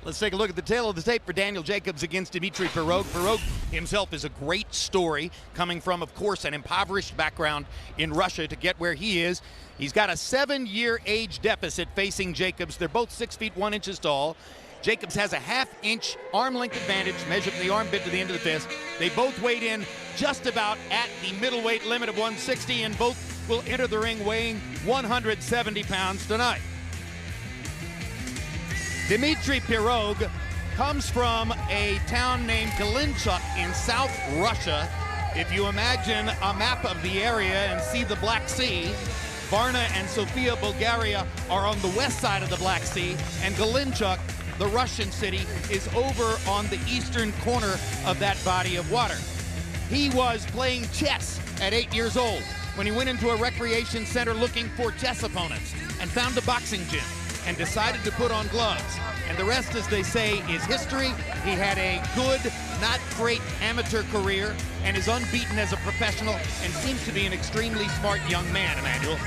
Let's take a look at the tail of the tape for Daniel Jacobs against Dimitry Pirog. Pirog himself is a great story, coming from, of course, an impoverished background in Russia to get where he is. He's got a 7-year age deficit facing Jacobs. They're both 6 feet 1 inch tall. Jacobs has a ½ inch arm length advantage, measured from the armpit to the end of the fist. They both weighed in just about at the middleweight limit of 160, and both will enter the ring weighing 170 pounds tonight. Dimitry Pirog comes from a town named Galinchuk in South Russia. If you imagine a map of the area and see the Black Sea, Varna and Sofia, Bulgaria are on the west side of the Black Sea, and Galinchuk, the Russian city, is over on the eastern corner of that body of water. He was playing chess at 8 years old when he went into a recreation center looking for chess opponents and found a boxing gym and decided to put on gloves. And the rest, as they say, is history. He had a good, not great amateur career and is unbeaten as a professional and seems to be an extremely smart young man, Emmanuel.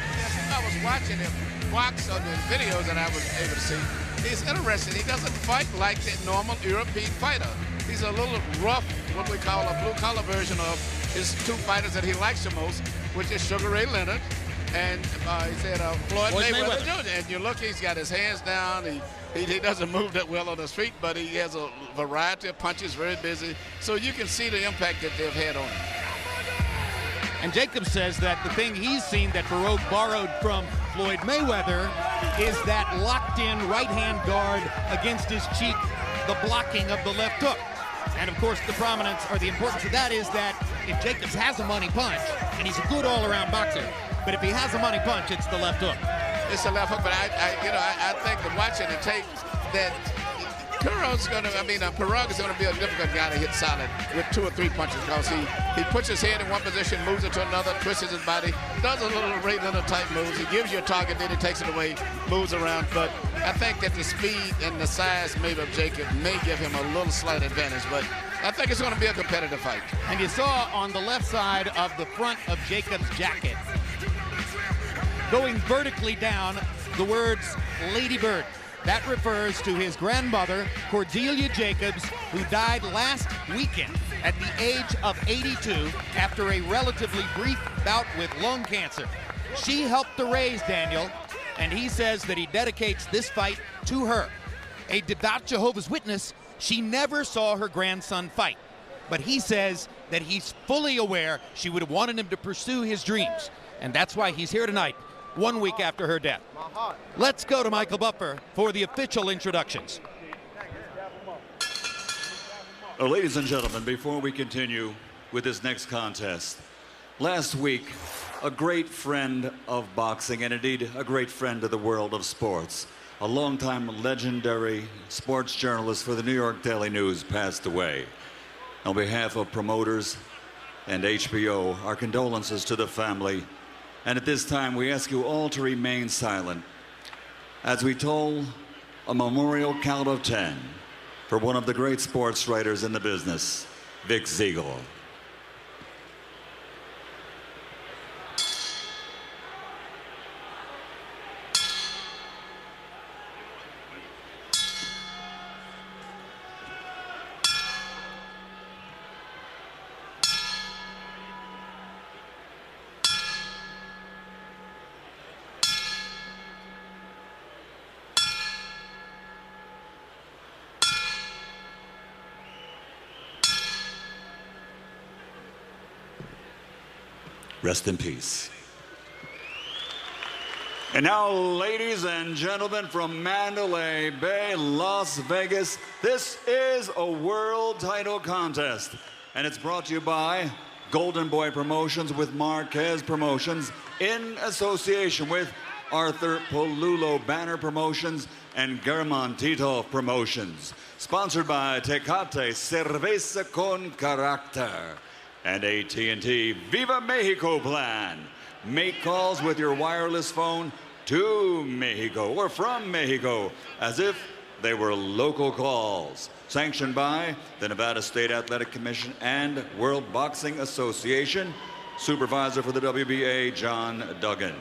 I was watching him box on the videos that I was able to see. He's interesting. He doesn't fight like the normal European fighter. He's a little rough, what we call a blue-collar version of his two fighters that he likes the most, which is Sugar Ray Leonard and he said Floyd Mayweather Jr. And you look, he's got his hands down. He doesn't move that well on his feet, but he has a variety of punches, very busy. So you can see the impact that they've had on him. And Jacob says that the thing he's seen that Pirog borrowed from Floyd Mayweather is that locked-in right-hand guard against his cheek, the blocking of the left hook. And of course, the prominence or the importance of that is that if Jacobs has a money punch, and he's a good all-around boxer, but if he has a money punch, it's the left hook. It's the left hook, but I think that watching the tape that Pirog is going to be a difficult guy to hit solid with 2 or 3 punches, because he puts his head in one position, moves it to another, twists his body, does a little Ray Leonard type moves. He gives you a target, then he takes it away, moves around. But I think that the speed and the size maybe of Jacob may give him a little slight advantage, but I think it's going to be a competitive fight. And you saw on the left side of the front of Jacob's jacket, going vertically down, the words Lady Bird. That refers to his grandmother, Cordelia Jacobs, who died last weekend at the age of 82 after a relatively brief bout with lung cancer. She helped to raise Daniel, and he says that he dedicates this fight to her. A devout Jehovah's Witness, she never saw her grandson fight, but he says that he's fully aware she would have wanted him to pursue his dreams, and that's why he's here tonight, 1 week after her death. Let's go to Michael Buffer for the official introductions. Well, ladies and gentlemen, before we continue with this next contest, last week, a great friend of boxing, and indeed a great friend of the world of sports, a longtime legendary sports journalist for the New York Daily News, passed away. On behalf of promoters and HBO, our condolences to the family. And at this time, we ask you all to remain silent as we toll a memorial count of 10 for one of the great sports writers in the business, Vic Siegel. Rest in peace. And now, ladies and gentlemen, from Mandalay Bay, Las Vegas, this is a world title contest. And it's brought to you by Golden Boy Promotions with Marquez Promotions in association with Arthur Polulo Banner Promotions and German Tito Promotions. Sponsored by Tecate Cerveza con Carácter and AT&T Viva Mexico plan. Make calls with your wireless phone to Mexico or from Mexico as if they were local calls. Sanctioned by the Nevada State Athletic Commission and World Boxing Association. Supervisor for the WBA, John Duggan.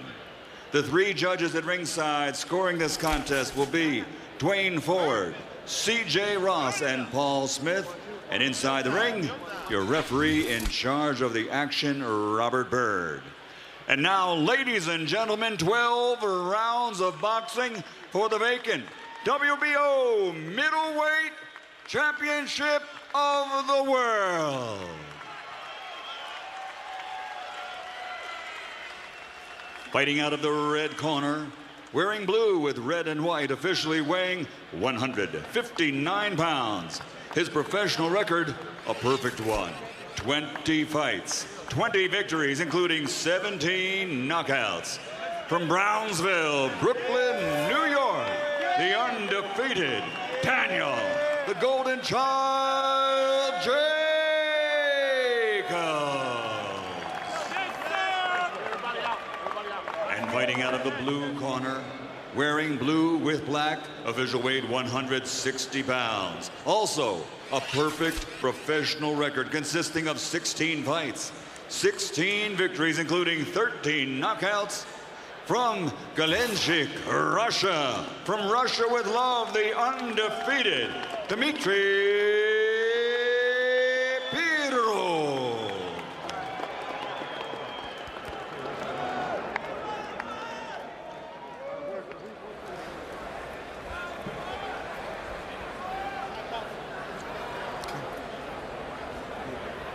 The 3 judges at ringside scoring this contest will be Dwayne Ford, C.J. Ross and Paul Smith. And inside the ring, your referee in charge of the action, Robert Byrd. And now, ladies and gentlemen, 12 rounds of boxing for the vacant WBO Middleweight Championship of the World. Fighting out of the red corner, wearing blue with red and white, officially weighing 159 pounds. His professional record, a perfect one. 20 fights, 20 victories, including 17 knockouts. From Brownsville, Brooklyn, New York, the undefeated Daniel, the Golden Child, Jacobs. And fighting out of the blue corner, wearing blue with black, official weighed 160 pounds. Also, a perfect professional record consisting of 16 fights, 16 victories, including 13 knockouts. From Galenchik, Russia. From Russia with love, the undefeated Dimitry Pirog.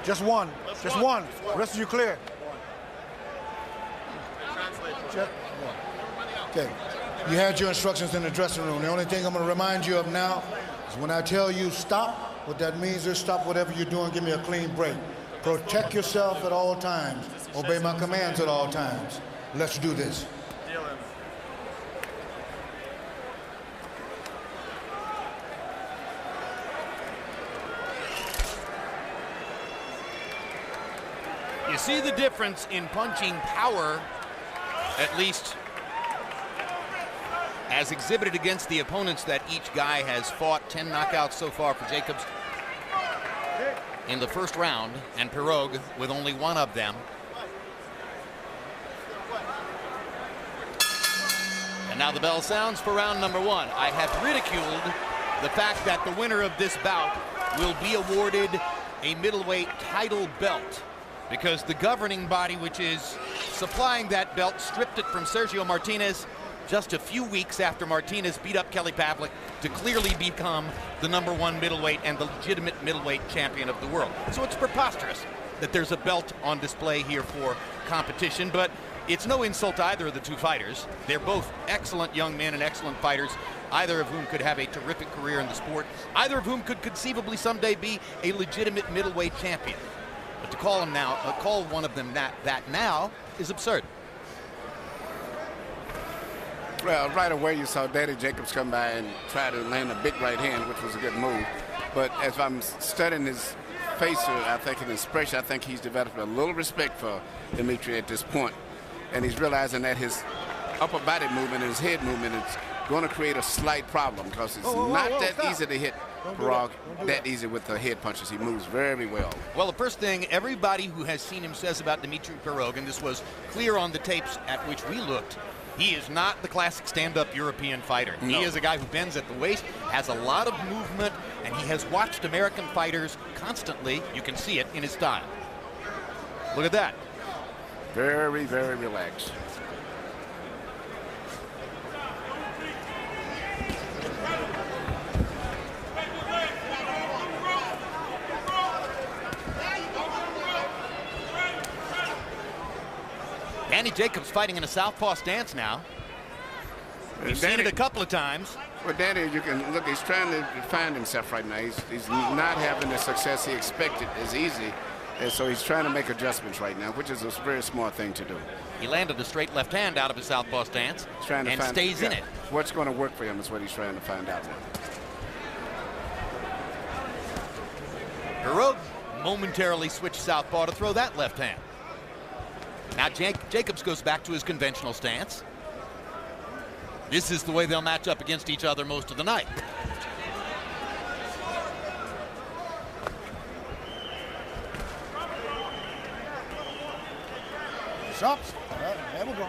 Just one. Just one. The rest of you clear. Just one. Okay. You had your instructions in the dressing room. The only thing I'm going to remind you of now is when I tell you stop, what that means is stop whatever you're doing, give me a clean break. Protect yourself at all times. Obey my commands at all times. Let's do this. You see the difference in punching power, at least as exhibited against the opponents that each guy has fought. 10 knockouts so far for Jacobs in the first round, and Pirog with only one of them. And now the bell sounds for round number one. I have ridiculed the fact that the winner of this bout will be awarded a middleweight title belt, because the governing body, which is supplying that belt, stripped it from Sergio Martinez just a few weeks after Martinez beat up Kelly Pavlik to clearly become the #1 middleweight and the legitimate middleweight champion of the world. So it's preposterous that there's a belt on display here for competition, but it's no insult to either of the two fighters. They're both excellent young men and excellent fighters, either of whom could have a terrific career in the sport, either of whom could conceivably someday be a legitimate middleweight champion. But to call him now, call one of them that now is absurd. Well, right away you saw Danny Jacobs come by and try to land a big right hand, which was a good move. But as I'm studying his face, I think in his expression, I think he's developed a little respect for Dimitry at this point. And he's realizing that his upper body movement and his head movement is going to create a slight problem, because it's not that easy to hit Pirog that easy with the head punches. He moves very well. Well, the first thing everybody who has seen him says about Dimitry Pirog, and this was clear on the tapes at which we looked, he is not the classic stand-up European fighter. No. He is a guy who bends at the waist, has a lot of movement, and he has watched American fighters constantly. You can see it in his style. Look at that. Very, very relaxed. Danny Jacobs fighting in a southpaw stance now. We've seen it a couple of times. Well, Danny, you can look, he's trying to find himself right now. He's not having the success he expected as easy, and so he's trying to make adjustments right now, which is a very smart thing to do. He landed a straight left hand out of his southpaw stance and stays in it. What's going to work for him is what he's trying to find out now. Pirog momentarily switched southpaw to throw that left hand. Now Jacobs goes back to his conventional stance. This is the way they'll match up against each other most of the night. Shots. There we go.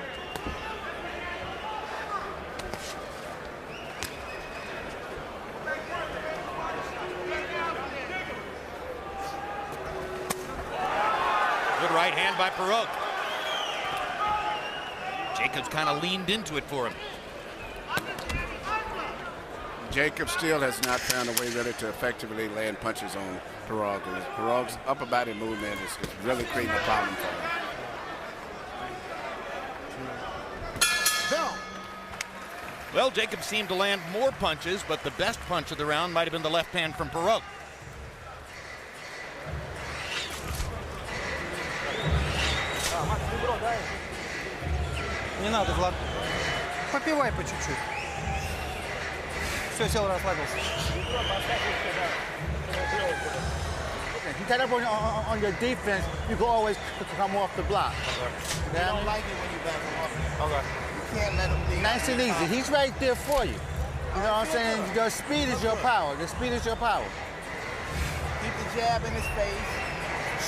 right hand by Pirog. Jacobs kind of leaned into it for him. Jacob still has not found a way really to effectively land punches on Pirog. Pirog's upper body movement is really creating a problem for him. Well, Jacobs seemed to land more punches, but the best punch of the round might have been the left hand from Pirog. Не надо, Влад. Попивай по чуть-чуть. Все, сел, расслабился. You get up on your defense, you can always come off the block. You don't like it when you back him off. Okay. You can't let him leave. Nice and easy. He's right there for you. You know what I'm saying? Your speed is your power. The speed is your power. Keep the jab in his face.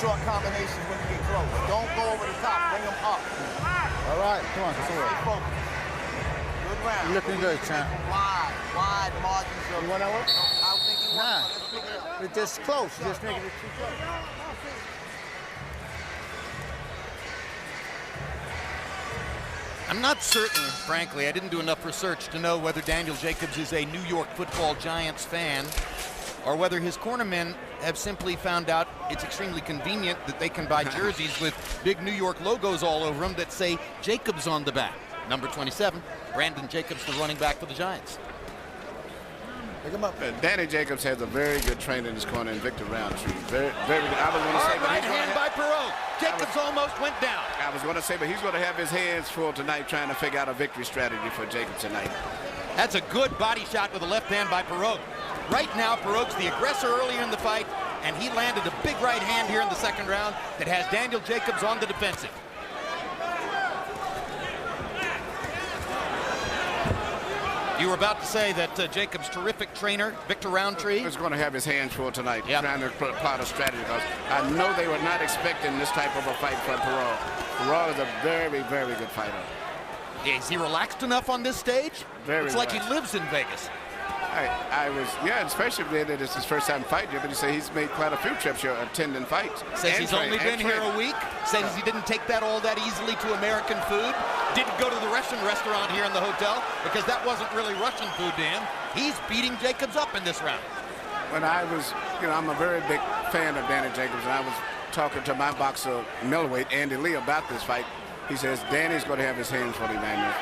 Short combinations when you get close. Don't go over the top. Bring him up. All right, come on, Stay focused. Good round. You're looking good, champ. Wide margins of. You want that one? I think he Nah. wants. Let's pick it up. It's just close. You're just making it too close. I'm not certain, frankly. I didn't do enough research to know whether Daniel Jacobs is a New York Football Giants fan or whether his cornermen have simply found out it's extremely convenient that they can buy jerseys with big New York logos all over them that say Jacobs on the back. Number 27, Brandon Jacobs, the running back for the Giants. Pick him up. Danny Jacobs has a very good trainer in his corner in Victor Roundtree. Very good. I was going to say, Hard right hand by Pirog. Jacobs almost went down. I was going to say, but he's going to have his hands full tonight trying to figure out a victory strategy for Jacobs tonight. That's a good body shot with a left hand by Pirog. Right now, Pirog's the aggressor earlier in the fight, and he landed a big right hand here in the second round that has Daniel Jacobs on the defensive. You were about to say that Jacobs' terrific trainer, Victor Roundtree, is going to have his hands full tonight, trying to plot a strategy. Because I know they were not expecting this type of a fight from Pirog. Pirog is a very, very good fighter. Yeah, is he relaxed enough on this stage? Very It's like he relaxed. lives in Vegas. I was, yeah, especially being that it's his first time fighting here, but he said he's made quite a few trips here attending fights. Says he's only been here a week. Says he didn't take that all that easily to American food. Didn't go to the Russian restaurant here in the hotel because that wasn't really Russian food to him. He's beating Jacobs up in this round. When I was, I'm a very big fan of Danny Jacobs, and I was talking to my boxer, middleweight, Andy Lee, about this fight. He says, Danny's going to have his hands full, Emmanuel.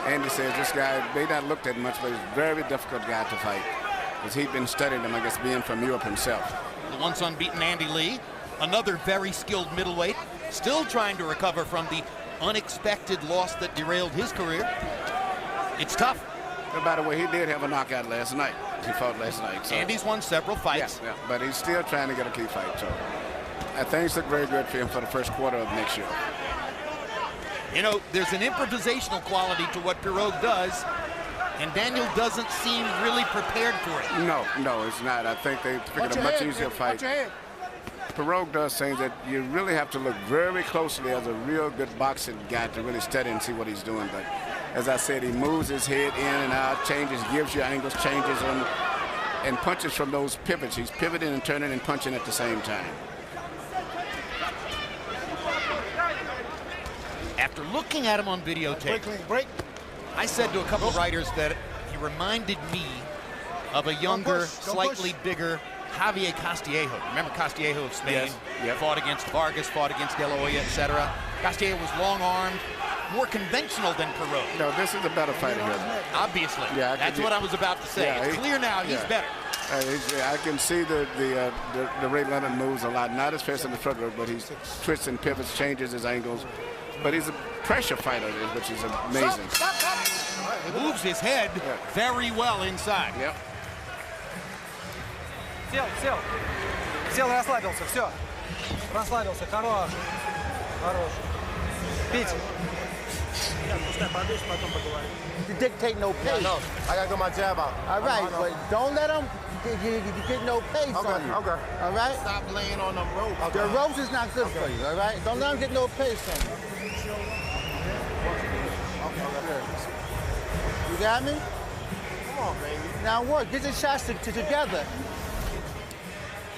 Andy says this guy may not look that much, but he's a very difficult guy to fight. Because he'd been studying him, I guess, being from Europe himself. The once unbeaten Andy Lee, another very skilled middleweight, still trying to recover from the unexpected loss that derailed his career. It's tough. And by the way, he did have a knockout last night. He fought last night. So. Andy's won several fights. Yeah, but he's still trying to get a key fight. So things look very good for him for the first quarter of next year. You know, there's an improvisational quality to what Pirog does, and Daniel doesn't seem really prepared for it. No, it's not. I think they figured a much easier fight. Pirog does things that you really have to look very closely as a real good boxing guy to really study and see what he's doing. But as I said, he moves his head in and out, changes, gives you angles, changes, and punches from those pivots. He's pivoting and turning and punching at the same time. After looking at him on videotape, I said to a couple of writers that he reminded me of a younger, slightly bigger Javier Castillejo. Remember Castillejo of Spain? Yes. Yep. Fought against Vargas, fought against De La Hoya, etc. Castillejo was long-armed, more conventional than Pirog. No, this is a better fighter here. Obviously. Yeah, that's what I was about to say. Yeah, it's clear now he's better. I can see the Ray Leonard moves a lot, not as fast in the front row, but he twists and pivots, changes his angles. But he's a pressure fighter, which is amazing. Moves his head very well inside. Yep. Сел, расслабился, все. Расслабился, хорош. Пить. You dictate no pace. No, I gotta get my jab out. All right, but don't let him get no pace on you. Okay. All right? Stop laying on them ropes. The ropes is not good for you, all right? Don't let him get no pace on you. You got me? Come on, baby. Now what? Get your shots together.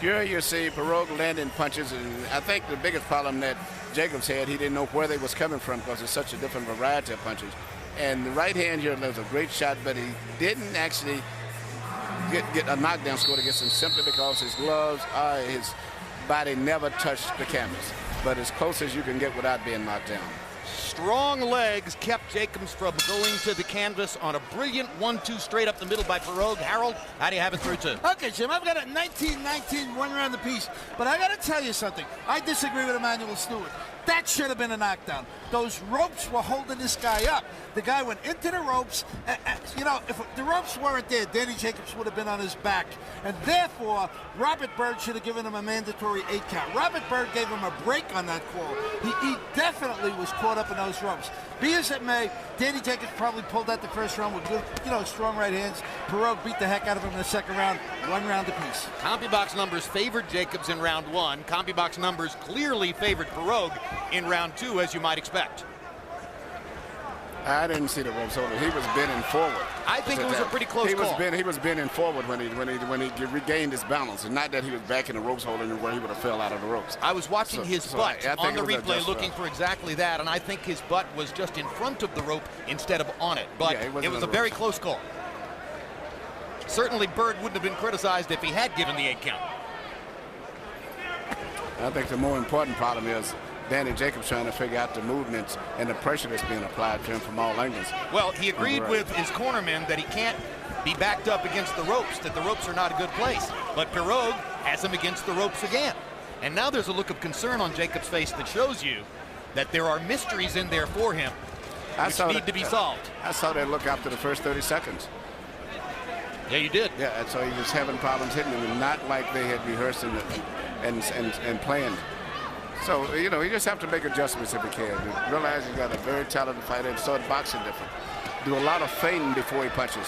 Here you see Pirog landing punches, and I think the biggest problem that Jacobs had, he didn't know where they was coming from because it's such a different variety of punches. And the right hand here was a great shot, but he didn't actually get a knockdown score against him simply because his gloves, his body never touched the canvas. But as close as you can get without being knocked down. Strong legs kept Jacobs from going to the canvas on a brilliant 1-2 straight up the middle by Pirog. Harold, how do you have it through two? Okay, Jim, I've got a 19-19 one round apiece, but I got to tell you something. I disagree with Emmanuel Stewart. That should have been a knockdown. Those ropes were holding this guy up. The guy went into the ropes. You know, if the ropes weren't there, Danny Jacobs would have been on his back. And therefore, Robert Byrd should have given him a mandatory 8 count. Robert Byrd gave him a break on that call. He definitely was caught up in those ropes. Be as it may, Danny Jacobs probably pulled out the first round with good, strong right hands. Pirog beat the heck out of him in the second round, 1 round apiece. CompuBox numbers favored Jacobs in round 1. CompuBox numbers clearly favored Pirog in round 2, as you might expect. I didn't see the ropes over. He was bending forward. I think it was a pretty close call. He was bending forward when he regained his balance, and not that he was back in the ropes holding where he would have fell out of the ropes. I was watching his butt on the replay looking for exactly that, and I think his butt was just in front of the rope instead of on it. But it was a very close call. Certainly Byrd wouldn't have been criticized if he had given the 8 count. I think the more important problem is Danny Jacobs trying to figure out the movements and the pressure that's being applied to him from all angles. Well, he agreed with his cornerman that he can't be backed up against the ropes, that the ropes are not a good place. But Pirog has him against the ropes again. And now there's a look of concern on Jacobs' face that shows you that there are mysteries in there for him which need to be solved. I saw that look after the first 30 seconds. Yeah, you did. Yeah, and so he was having problems hitting him, not like they had rehearsed and planned. So, you just have to make adjustments if you can. Realize you got a very talented fighter and start boxing different. Do a lot of feinting before he punches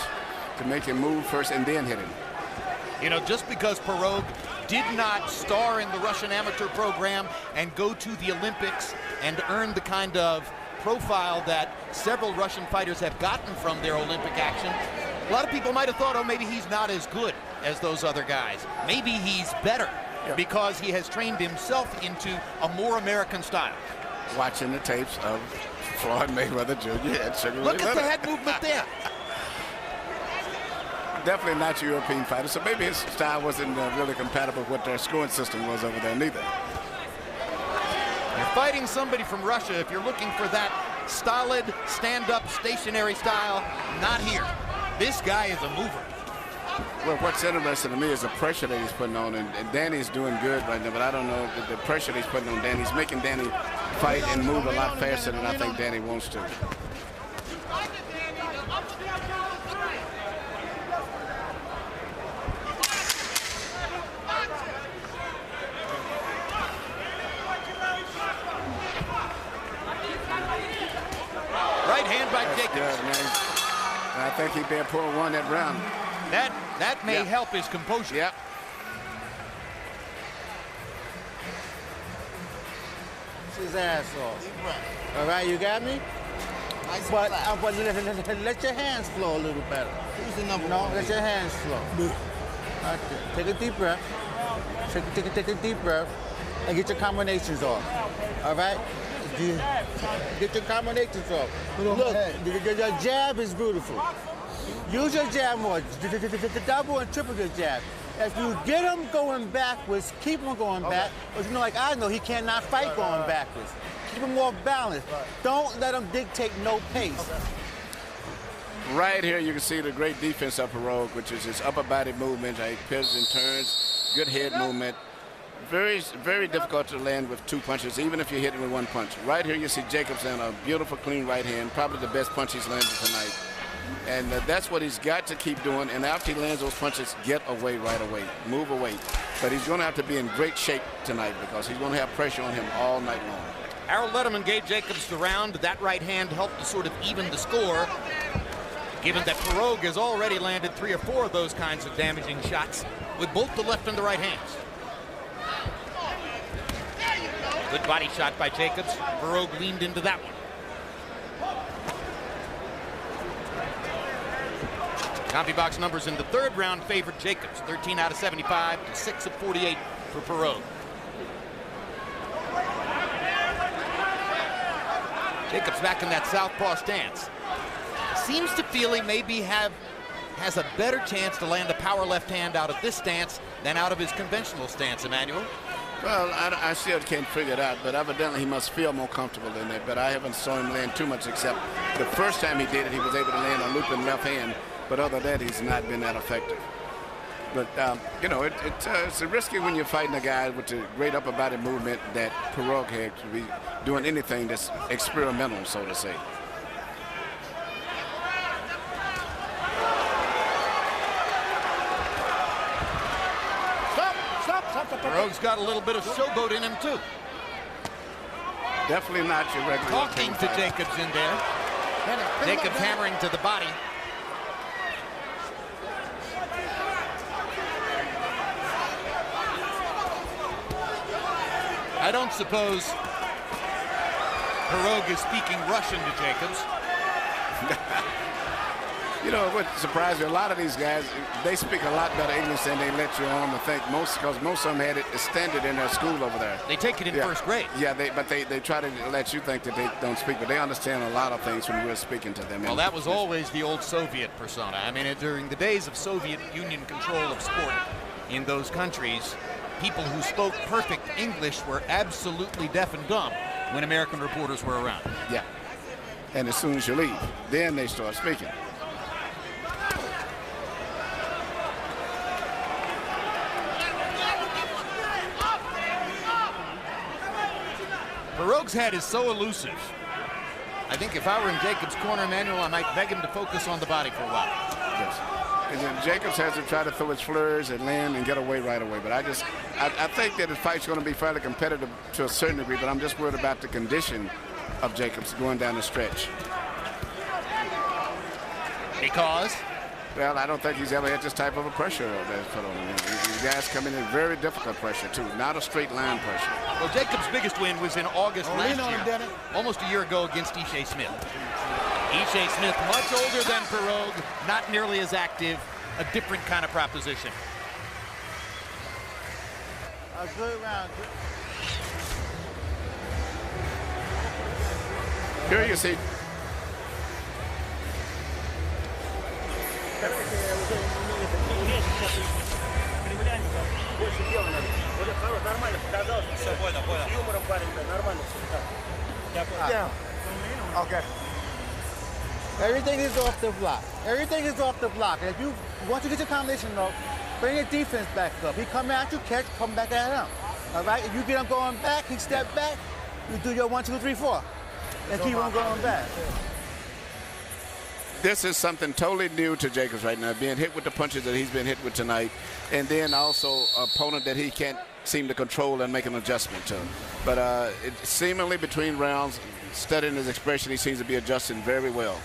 to make him move first and then hit him. Just because Pirog did not star in the Russian amateur program and go to the Olympics and earn the kind of profile that several Russian fighters have gotten from their Olympic action, a lot of people might have thought, oh, maybe he's not as good as those other guys. Maybe he's better. Yeah. Because he has trained himself into a more American style. Watching the tapes of Floyd Mayweather Jr. Look at the head movement there. Definitely not European fighter, so maybe his style wasn't really compatible with what their scoring system was over there neither. You're fighting somebody from Russia. If you're looking for that stolid, stand-up, stationary style, not here. This guy is a mover. Well, what's interesting to me is the pressure that he's putting on, and Danny's doing good right now, but I don't know the pressure that he's putting on Danny. He's making Danny fight and move a lot faster than I think Danny wants to. Right hand by Jacobs. Good, man. And I think he may pull one that round. That may help his composure. Yep. His ass off. All right, you got me? But let your hands flow a little better. Who's the number No, one? let your hands flow. Okay. Take a deep breath. Take a deep breath and get your combinations off. All right? Get your combinations off. Look, your jab is beautiful. Use your jab more. Double and triple your jab. If you get him going backwards, keep him going back. But like I know, he cannot fight going backwards. Keep him more balanced. Don't let him dictate no pace. Right here, you can see the great defense of Pirog, which is his upper body movement. He pivots and turns, good head movement. Very, very difficult to land with 2 punches, even if you're hitting with 1 punch. Right here, you see Jacobs in a beautiful, clean right hand, probably the best punch he's landed tonight. And that's what he's got to keep doing. And after he lands those punches, get away right away, move away. But he's going to have to be in great shape tonight because he's going to have pressure on him all night long. Harold Letterman gave Jacobs the round. That right hand helped to sort of even the score, given that Pirog has already landed 3 or 4 of those kinds of damaging shots with both the left and the right hands. Good body shot by Jacobs. Pirog leaned into that one. CompuBox numbers in the third round favored Jacobs, 13 out of 75 to 6 of 48 for Pirog. Jacobs back in that southpaw stance. Seems to feel he maybe has a better chance to land a power left hand out of this stance than out of his conventional stance, Emmanuel. Well, I still can't figure it out, but evidently he must feel more comfortable in it. But I haven't saw him land too much, except the first time he did it, he was able to land a looping left hand. But other than that, he's not been that effective. But, you know, it's risky when you're fighting a guy with the great upper body movement that Pirog had to be doing anything that's experimental, so to say. Pirog's got a little bit of showboat in him, too. Definitely not your regular. Talking to Jacobs in there. Jacobs hammering to the body. I don't suppose Pirog is speaking Russian to Jacobs. You know, what surprised me, a lot of these guys, they speak a lot better English than they let you on to think. Because most of them had it extended in their school over there. They take it in first grade. Yeah, but they try to let you think that they don't speak, but they understand a lot of things when we're speaking to them. Well, that was always the old Soviet persona. I mean, during the days of Soviet Union control of sport in those countries, people who spoke perfect English were absolutely deaf and dumb when American reporters were around. Yeah. And as soon as you leave, then they start speaking. Pirog's head is so elusive. I think if I were in Jacobs' corner, Emmanuel, I might beg him to focus on the body for a while. Yes. And then Jacobs has to try to throw his flurs and land and get away right away. But I think that his fight's going to be fairly competitive to a certain degree, but I'm just worried about the condition of Jacobs going down the stretch. Because? Well, I don't think he's ever had this type of a pressure that's put on him. These guys come in very difficult pressure, too, not a straight line pressure. Well, Jacobs' biggest win was in August last year, almost a year ago against Ishe Smith. Ishe Smith, much older than Pirog, not nearly as active, a different kind of proposition. A good round. Here you see. Okay. Everything is off the block. Everything is off the block. And if you want to get your combination up, bring your defense back up. He come at you, catch, come back at him. All right? If you get him going back, he step back, you do your 1, 2, 3, 4. And keep on going back. This is something totally new to Jacobs right now, being hit with the punches that he's been hit with tonight, and then also an opponent that he can't seem to control and make an adjustment to. But seemingly between rounds, studying his expression, he seems to be adjusting very well.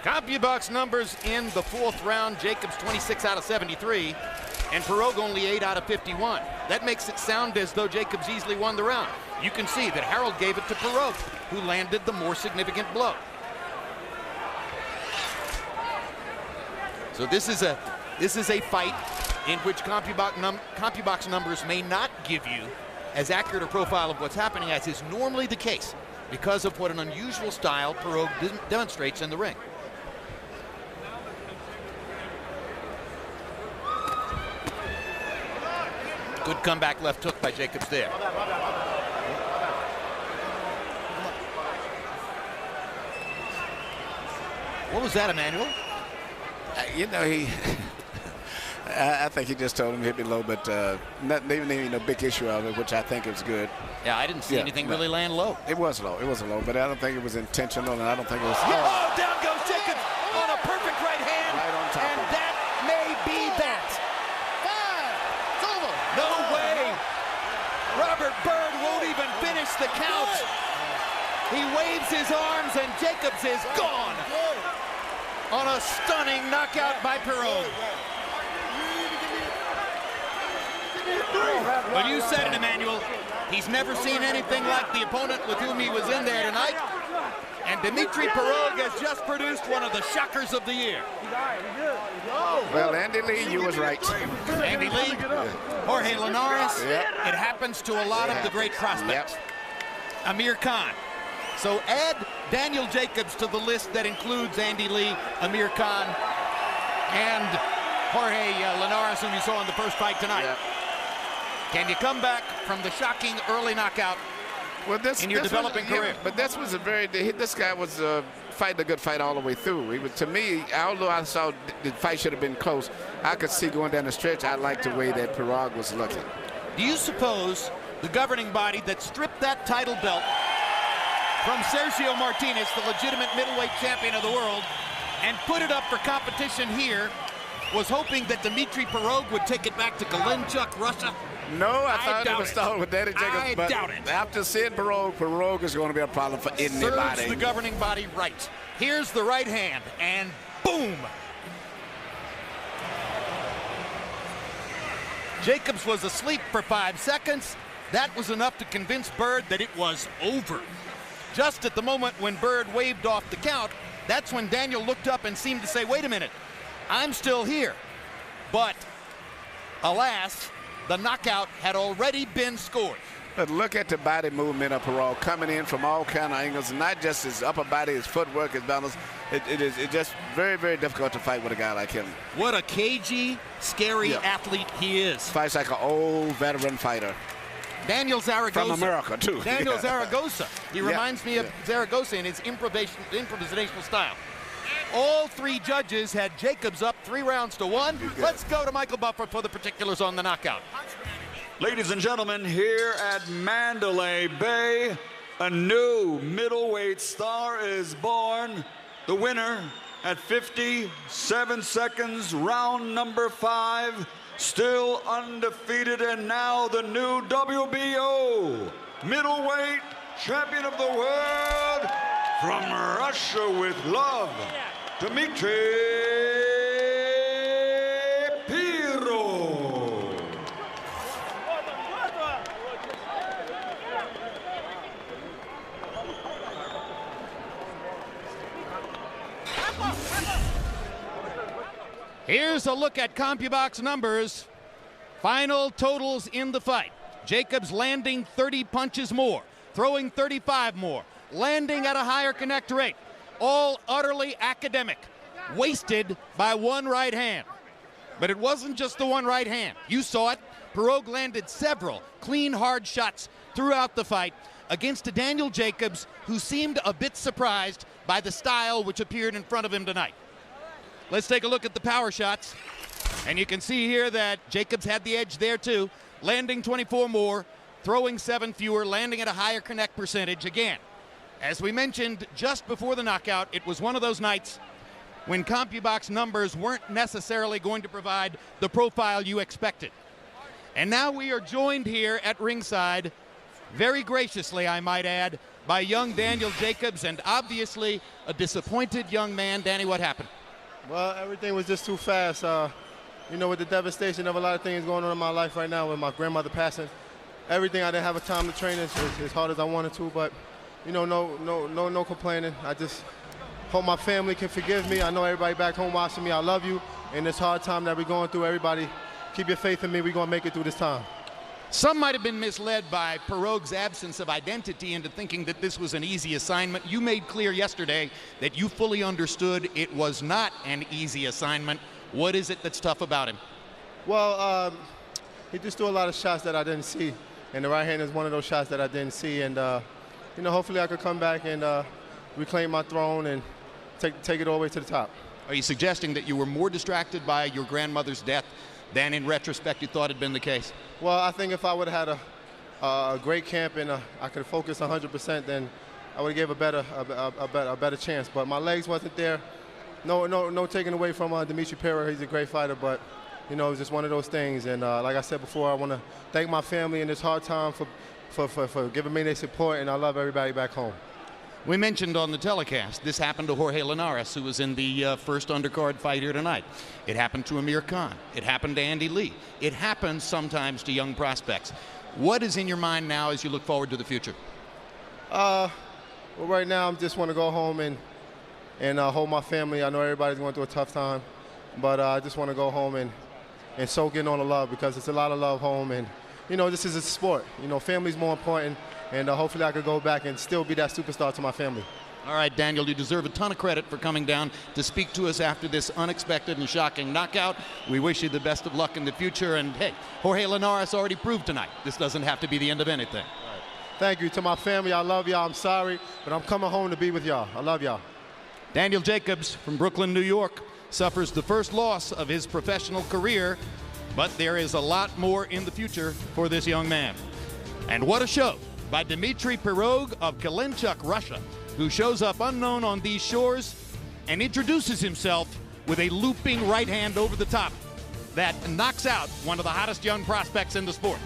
CompuBox numbers in the fourth round, Jacobs 26 out of 73, and Pirog only 8 out of 51. That makes it sound as though Jacobs easily won the round. You can see that Harold gave it to Pirog, who landed the more significant blow. So this is a fight in which CompuBox numbers may not give you as accurate a profile of what's happening as is normally the case because of what an unusual style Pirog demonstrates in the ring. Good comeback left hook by Jacobs there. What was that, Emmanuel? You know, I think he just told him hit me low, but not even a big issue of it, which I think is good. Yeah, I didn't see anything really land low. It was low. It was low, but I don't think it was intentional, and I don't think it was. Oh, down goes Jacobs on a perfect right hand, right on top and that may be that. It's over. No way. Robert Byrd won't even finish the count. He waves his arms, and Jacobs is gone on a stunning knockout by Pirog. But you said it, Emmanuel. He's never seen anything like the opponent with whom he was in there tonight. And Dimitry Pirog has just produced one of the shockers of the year. Well, Andy Lee, you was right. Andy Lee, Jorge Linares. Yep. It happens to a lot of the great prospects. Yep. Amir Khan. So add Daniel Jacobs to the list that includes Andy Lee, Amir Khan, and Jorge Linares, whom you saw in the first fight tonight. Yep. Can you come back from the shocking early knockout in your developing career? But this was this guy was fighting a good fight all the way through. He was, to me, although I saw the fight should have been close, I could see going down the stretch, I liked the way that Pirog was looking. Do you suppose the governing body that stripped that title belt from Sergio Martinez, the legitimate middleweight champion of the world, and put it up for competition here, was hoping that Dimitry Pirog would take it back to Galinchuk, Russia? No, I thought it was started with Danny Jacobs. I doubt it. After seeing Pirog is going to be a problem for anybody. Serves the governing body right. Here's the right hand, and boom! Jacobs was asleep for 5 seconds. That was enough to convince Bird that it was over. Just at the moment when Bird waved off the count, that's when Daniel looked up and seemed to say, wait a minute, I'm still here. But, alas, the knockout had already been scored. But look at the body movement of Pirog coming in from all kind of angles, not just his upper body, his footwork, his balance. It's just very, very difficult to fight with a guy like him. What a cagey, scary athlete he is. Fights like an old veteran fighter. Daniel Zaragoza. From America, too. Daniel Zaragoza. He reminds me of Zaragoza in his improvisational style. All three judges had Jacobs up 3 rounds to 1. Let's go to Michael Buffer for the particulars on the knockout. Ladies and gentlemen, here at Mandalay Bay, a new middleweight star is born. The winner at 57 seconds, round number 5, still undefeated, and now the new WBO middleweight champion of the world from Russia with love, Dimitry Pirog. Here's a look at CompuBox numbers. Final totals in the fight. Jacobs landing 30 punches more, throwing 35 more, landing at a higher connect rate. All utterly academic, wasted by one right hand. But it wasn't just the one right hand. You saw it. Pirog landed several clean, hard shots throughout the fight against a Daniel Jacobs who seemed a bit surprised by the style which appeared in front of him tonight. Let's take a look at the power shots. And you can see here that Jacobs had the edge there too, landing 24 more, throwing 7 fewer, landing at a higher connect percentage. Again, as we mentioned just before the knockout, it was one of those nights when CompuBox numbers weren't necessarily going to provide the profile you expected. And now we are joined here at ringside, very graciously I might add, by young Daniel Jacobs, and obviously a disappointed young man. Danny, what happened? Well, everything was just too fast. You know, with the devastation of a lot of things going on in my life right now, with my grandmother passing, everything, I didn't have a time to train as hard as I wanted to, but, you know, no complaining. I just hope my family can forgive me. I know everybody back home watching me. I love you. In this hard time that we're going through, everybody, keep your faith in me. We're going to make it through this time. Some might have been misled by Pirog's absence of identity into thinking that this was an easy assignment. You made clear yesterday that you fully understood it was not an easy assignment. What is it that's tough about him? Well, he just threw a lot of shots that I didn't see, and the right hand is one of those shots that I didn't see. And you know, hopefully I could come back and reclaim my throne and take it all the way to the top. Are you suggesting that you were more distracted by your grandmother's death than in retrospect you thought had been the case? Well, I think if I would have had a great camp and I could focus 100%, then I would have gave a better chance. But my legs wasn't there. No taking away from Dimitry Pirog. He's a great fighter, but you know, it was just one of those things. And like I said before, I want to thank my family in this hard time for giving me their support, and I love everybody back home. We mentioned on the telecast, this happened to Jorge Linares, who was in the first undercard fight here tonight. It happened to Amir Khan. It happened to Andy Lee. It happens sometimes to young prospects. What is in your mind now as you look forward to the future? Well, right now, I just want to go home and hold my family. I know everybody's going through a tough time, but I just want to go home and soak in on the love, because it's a lot of love home. And, you know, this is a sport. You know, family's more important, and hopefully I could go back and still be that superstar to my family. All right, Daniel, you deserve a ton of credit for coming down to speak to us after this unexpected and shocking knockout. We wish you the best of luck in the future. And, hey, Jorge Linares already proved tonight this doesn't have to be the end of anything. Right. Thank you. To my family, I love y'all. I'm sorry, but I'm coming home to be with y'all. I love y'all. Daniel Jacobs from Brooklyn, New York, suffers the first loss of his professional career, but there is a lot more in the future for this young man. And what a show by Dimitry Pirog of Kalinchuk, Russia, who shows up unknown on these shores and introduces himself with a looping right hand over the top that knocks out one of the hottest young prospects in the sport.